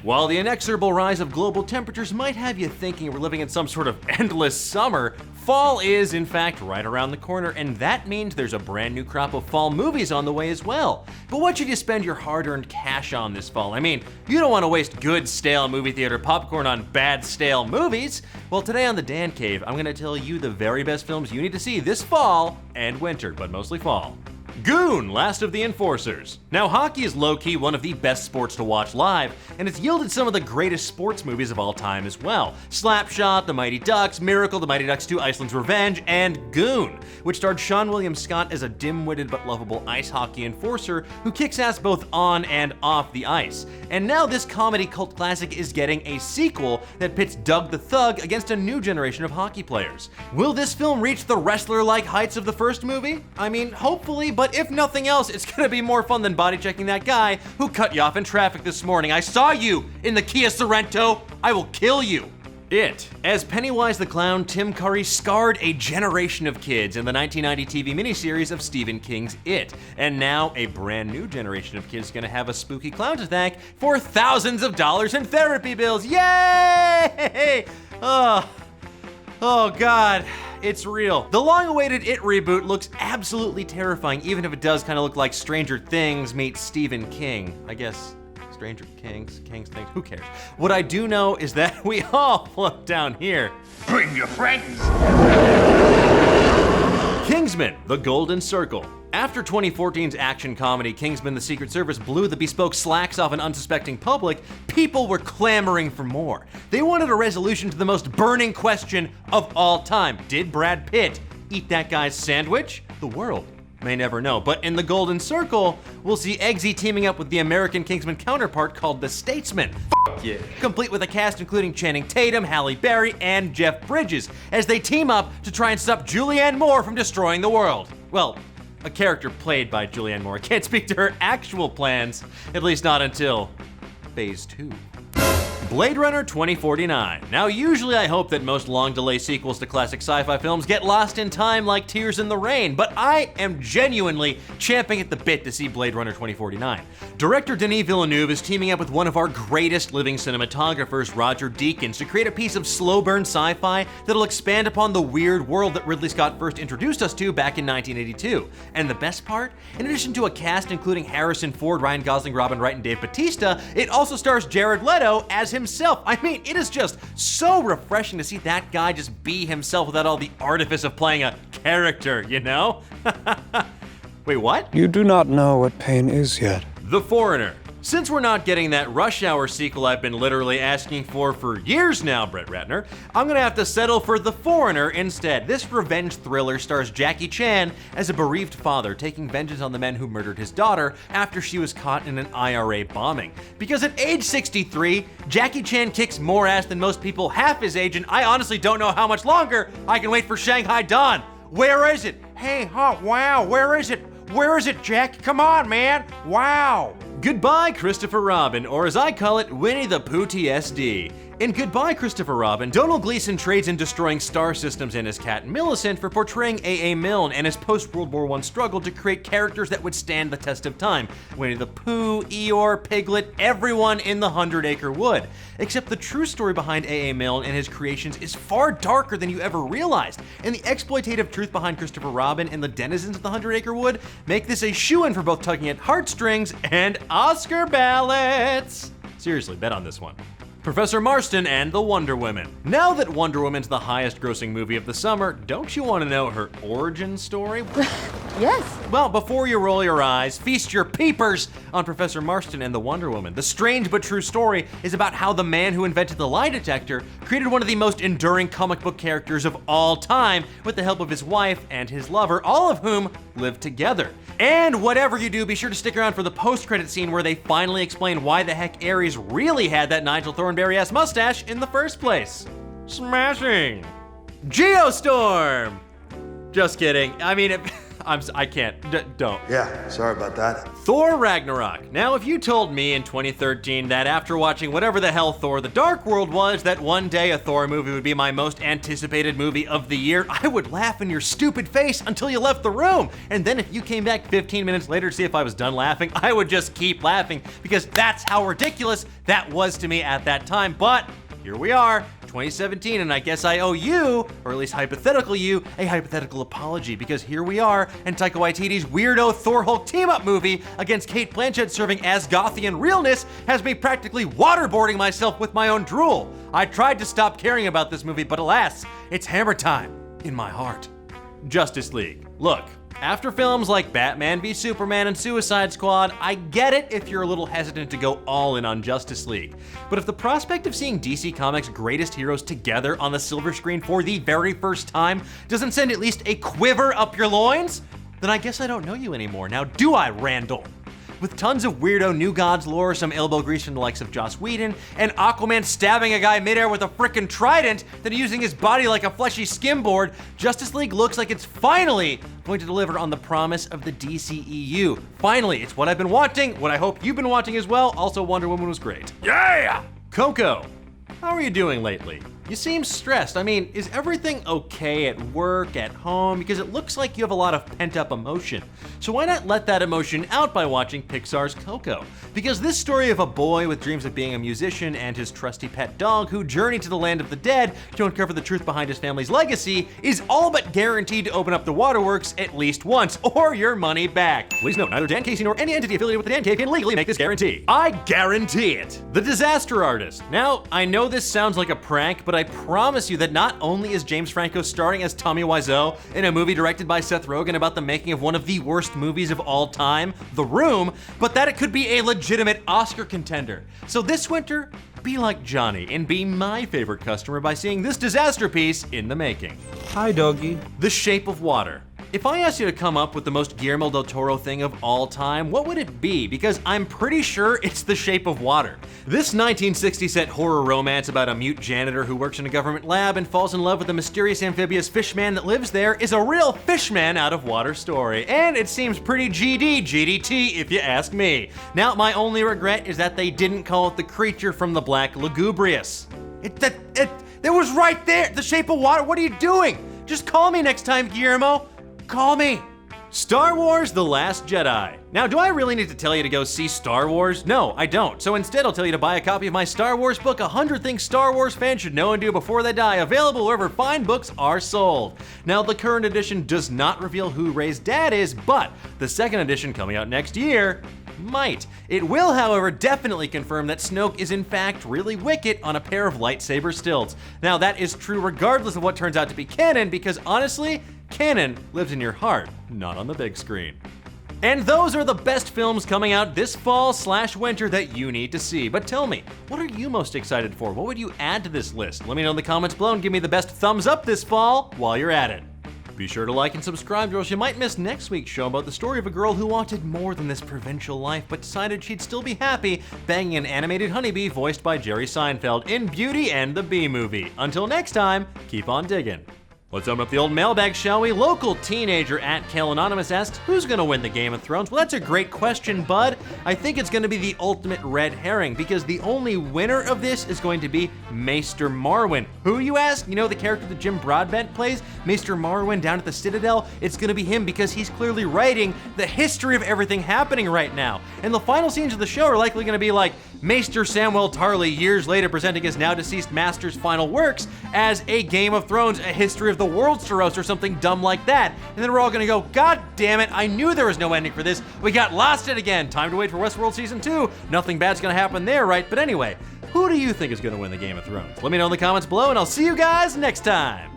While the inexorable rise of global temperatures might have you thinking we're living in some sort of endless summer, fall is, in fact, right around the corner, and that means there's a brand new crop of fall movies on the way as well. But what should you spend your hard-earned cash on this fall? I mean, you don't want to waste good, stale movie theater popcorn on bad, stale movies. Well, today on the Dan Cave, I'm going to tell you the very best films you need to see this fall and winter, but mostly fall. Goon, Last of the Enforcers. Now, hockey is low-key one of the best sports to watch live, and it's yielded some of the greatest sports movies of all time as well. Slapshot, The Mighty Ducks, Miracle, The Mighty Ducks 2, Iceland's Revenge, and Goon, which starred Seann William Scott as a dim-witted but lovable ice hockey enforcer who kicks ass both on and off the ice. And now this comedy cult classic is getting a sequel that pits Doug the Thug against a new generation of hockey players. Will this film reach the wrestler-like heights of the first movie? I mean, hopefully, but if nothing else, it's gonna be more fun than body checking that guy who cut you off in traffic this morning. I saw you in the Kia Sorrento. I will kill you. It. As Pennywise the Clown, Tim Curry scarred a generation of kids in the 1990 TV miniseries of Stephen King's It. And now a brand new generation of kids is gonna have a spooky clown to thank for thousands of dollars in therapy bills. Yay! Oh God, it's real. The long-awaited It reboot looks absolutely terrifying, even if it does kind of look like Stranger Things meets Stephen King. I guess Stranger Kings, Things, who cares? What I do know is that we all float down here. Bring your friends. Kingsman, The Golden Circle. After 2014's action comedy Kingsman: The Secret Service blew the bespoke slacks off an unsuspecting public, people were clamoring for more. They wanted a resolution to the most burning question of all time. Did Brad Pitt eat that guy's sandwich? The world may never know. But in The Golden Circle, we'll see Eggsy teaming up with the American Kingsman counterpart called the Statesman. Yeah. Complete with a cast including Channing Tatum, Halle Berry, and Jeff Bridges, as they team up to try and stop Julianne Moore from destroying the world. Well, a character played by Julianne Moore. I can't speak to her actual plans, at least not until Phase 2. Blade Runner 2049. Now, usually I hope that most long delay sequels to classic sci-fi films get lost in time like Tears in the Rain, but I am genuinely champing at the bit to see Blade Runner 2049. Director Denis Villeneuve is teaming up with one of our greatest living cinematographers, Roger Deakins, to create a piece of slow burn sci-fi that'll expand upon the weird world that Ridley Scott first introduced us to back in 1982. And the best part? In addition to a cast including Harrison Ford, Ryan Gosling, Robin Wright, and Dave Bautista, it also stars Jared Leto as himself. I mean, it is just so refreshing to see that guy just be himself without all the artifice of playing a character, you know? Wait, what? You do not know what pain is yet. The Foreigner. Since we're not getting that Rush Hour sequel I've been literally asking for years now, Brett Ratner, I'm gonna have to settle for The Foreigner instead. This revenge thriller stars Jackie Chan as a bereaved father taking vengeance on the men who murdered his daughter after she was caught in an IRA bombing. Because at age 63, Jackie Chan kicks more ass than most people half his age, and I honestly don't know how much longer I can wait for Shanghai Dawn. Where is it? Hey, wow, where is it? Where is it, Jack? Come on, man. Wow. Goodbye, Christopher Robin, or as I call it, Winnie the Pooh TSD. In Goodbye, Christopher Robin, Domhnall Gleeson trades in destroying star systems and his cat Millicent for portraying A.A. Milne and his post-World War I struggle to create characters that would stand the test of time. Winnie the Pooh, Eeyore, Piglet, everyone in the 100-Acre Wood. Except the true story behind A.A. Milne and his creations is far darker than you ever realized, and the exploitative truth behind Christopher Robin and the denizens of the 100-Acre Wood make this a shoo-in for both tugging at heartstrings and Oscar ballots. Seriously, bet on this one. Professor Marston and the Wonder Woman. Now that Wonder Woman's the highest grossing movie of the summer, don't you want to know her origin story? Yes. Well, before you roll your eyes, feast your peepers on Professor Marston and the Wonder Woman. The strange but true story is about how the man who invented the lie detector created one of the most enduring comic book characters of all time with the help of his wife and his lover, all of whom live together. And whatever you do, be sure to stick around for the post-credit scene where they finally explain why the heck Ares really had that Nigel Thornberry-ass mustache in the first place. Smashing! Geostorm! Just kidding. I mean, I can't. Don't. Yeah, sorry about that. Thor Ragnarok. Now, if you told me in 2013 that after watching whatever the hell Thor the Dark World was, that one day a Thor movie would be my most anticipated movie of the year, I would laugh in your stupid face until you left the room. And then if you came back 15 minutes later to see if I was done laughing, I would just keep laughing because that's how ridiculous that was to me at that time. But here we are, 2017, and I guess I owe you, or at least hypothetical you, a hypothetical apology, because here we are, and Taika Waititi's weirdo Thor-Hulk team-up movie against Kate Blanchett serving Asgothian realness has me practically waterboarding myself with my own drool. I tried to stop caring about this movie, but alas, it's hammer time in my heart. Justice League. Look, after films like Batman v Superman and Suicide Squad, I get it if you're a little hesitant to go all in on Justice League. But if the prospect of seeing DC Comics' greatest heroes together on the silver screen for the very first time doesn't send at least a quiver up your loins, then I guess I don't know you anymore. Now do I, Randall? With tons of weirdo New Gods lore, some elbow grease from the likes of Joss Whedon, and Aquaman stabbing a guy midair with a frickin' trident, then using his body like a fleshy skimboard, Justice League looks like it's finally going to deliver on the promise of the DCEU. Finally, it's what I've been wanting, what I hope you've been wanting as well. Also, Wonder Woman was great. Yeah! Coco, how are you doing lately? You seem stressed. I mean, is everything okay at work, at home? Because it looks like you have a lot of pent-up emotion. So why not let that emotion out by watching Pixar's Coco? Because this story of a boy with dreams of being a musician and his trusty pet dog who journey to the land of the dead to uncover the truth behind his family's legacy is all but guaranteed to open up the waterworks at least once, or your money back. Please note, neither Dan Casey nor any entity affiliated with the Dan Cave can legally make this guarantee. I guarantee it. The Disaster Artist. Now, I know this sounds like a prank, but I promise you that not only is James Franco starring as Tommy Wiseau in a movie directed by Seth Rogen about the making of one of the worst movies of all time, The Room, but that it could be a legitimate Oscar contender. So this winter, be like Johnny and be my favorite customer by seeing this disaster piece in the making. Hi, doggy. The Shape of Water. If I asked you to come up with the most Guillermo del Toro thing of all time, what would it be? Because I'm pretty sure it's The Shape of Water. This 1960s set horror romance about a mute janitor who works in a government lab and falls in love with a mysterious amphibious fishman that lives there is a real fishman out of water story. And it seems pretty GDT if you ask me. Now, my only regret is that they didn't call it the creature from the Black Lugubrious. It was right there, The Shape of Water. What are you doing? Just call me next time, Guillermo. Call me. Star Wars: The Last Jedi. Now, do I really need to tell you to go see Star Wars? No, I don't. So instead, I'll tell you to buy a copy of my Star Wars book, 100 Things Star Wars Fans Should Know and Do Before They Die, available wherever fine books are sold. Now, the current edition does not reveal who Rey's dad is, but the second edition coming out next year might. It will, however, definitely confirm that Snoke is in fact really Wicket on a pair of lightsaber stilts. Now, that is true regardless of what turns out to be canon, because honestly, canon lives in your heart, not on the big screen. And those are the best films coming out this fall/winter that you need to see. But tell me, what are you most excited for? What would you add to this list? Let me know in the comments below and give me the best thumbs up this fall while you're at it. Be sure to like and subscribe or else you might miss next week's show about the story of a girl who wanted more than this provincial life but decided she'd still be happy banging an animated honeybee voiced by Jerry Seinfeld in Beauty and the Bee Movie. Until next time, keep on digging. Let's open up the old mailbag, shall we? Local teenager at Kale Anonymous asks, who's gonna win the Game of Thrones? Well, that's a great question, bud. I think it's gonna be the ultimate red herring because the only winner of this is going to be Maester Marwyn. Who, you ask? You know the character that Jim Broadbent plays? Maester Marwyn down at the Citadel? It's gonna be him because he's clearly writing the history of everything happening right now. And the final scenes of the show are likely gonna be like Maester Samwell Tarly years later presenting his now deceased master's final works as a Game of Thrones, a history of the world's to roast or something dumb like that. And then we're all gonna go, God damn it, I knew there was no ending for this. We got lost it again. Time to wait for Westworld Season 2. Nothing bad's gonna happen there, right? But anyway, who do you think is gonna win the Game of Thrones? Let me know in the comments below and I'll see you guys next time.